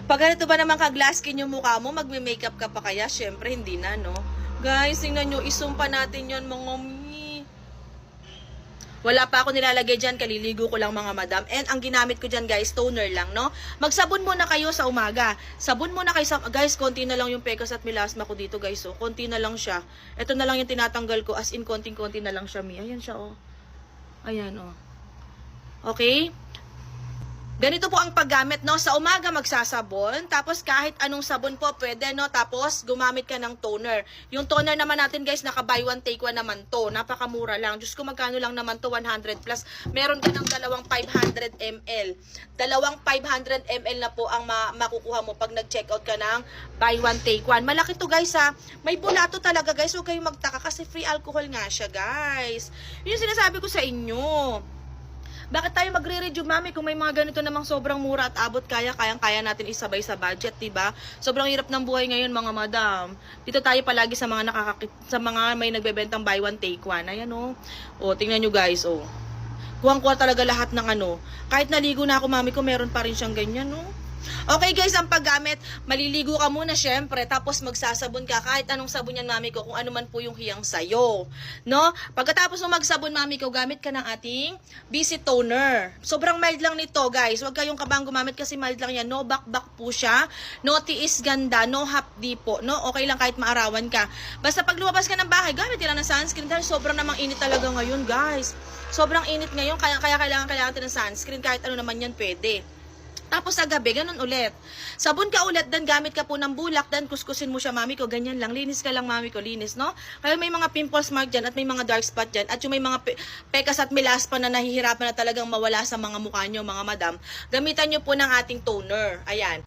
Pag ganito ba naman ka-glass skin yung mukha mo, magme-makeup ka pa kaya? Syempre, hindi na, no? Guys, tingnan nyo, isumpa natin yon mga mi. Wala pa ako nilalagay dyan, kaliligo ko lang mga madam. And ang ginamit ko dyan guys, toner lang, no? Magsabon muna kayo sa umaga. Sabon muna kayo sa... Guys, konti na lang yung pekas at melasma ko dito guys, oh. Konti na lang siya. Ito na lang yung tinatanggal ko, as in konting-konti na lang siya, mi. Ayan siya, oh. Ayan, oh. Okay? Ganito po ang paggamit, no? Sa umaga magsasabon, tapos kahit anong sabon po pwede, no? Tapos gumamit ka ng toner. Yung toner naman natin, guys, naka buy one take one naman to. Napakamura lang. Diyos ko, magkano lang naman to, 100 plus. Meron ka ng dalawang 500 ml. Dalawang 500 ml na po ang makukuha mo pag nag-checkout ka ng buy one take one. Malaki to, guys, ha? May bulato talaga, guys. Huwag kayong magtaka kasi free alcohol nga siya, guys. Yun yung sinasabi ko sa inyo. Bakit tayo magre-review, mami, kung may mga ganito namang sobrang mura at abot kayang-kaya natin isabay sa budget, 'di ba? Sobrang hirap ng buhay ngayon, mga madam. Dito tayo palagi sa mga sa mga may nagbebentang buy one take one. Ayan, oh. Oh, tingnan niyo guys, oh. Kuwang-kuha talaga lahat ng ano. Kahit naligo na ako, mami ko, meron pa rin siyang ganyan, no? Okay guys, ang paggamit, maliligo ka muna syempre, tapos magsasabon ka, kahit anong sabon yan, mami ko, kung ano man po yung hiyang sayo, no? Pagkatapos mo magsabon, mami ko, gamit ka ng ating BC toner. Sobrang mild lang nito guys, huwag kayong kabang gumamit kasi mild lang yan, no bakbak po siya, no tiis ganda, no hapdi po, no? Okay lang kahit maarawan ka. Basta pag lumabas ka ng bahay, gamit lang ng sunscreen dahil sobrang namang init talaga ngayon guys. Sobrang init ngayon, kaya kailangan natin ng sunscreen, kahit ano naman yan pwede. Tapos sa gabi, ganun ulit. Sabon ka ulit, dan gamit ka po ng bulak, dan kuskusin mo siya, mami ko, ganyan lang. Linis ka lang, mami ko, linis, no? Kaya may mga pimples mark dyan at may mga dark spot dyan at yung may mga pekas at melasma na nahihirapan na talagang mawala sa mga mukha nyo, mga madam, gamitan nyo po ng ating toner. Ayan.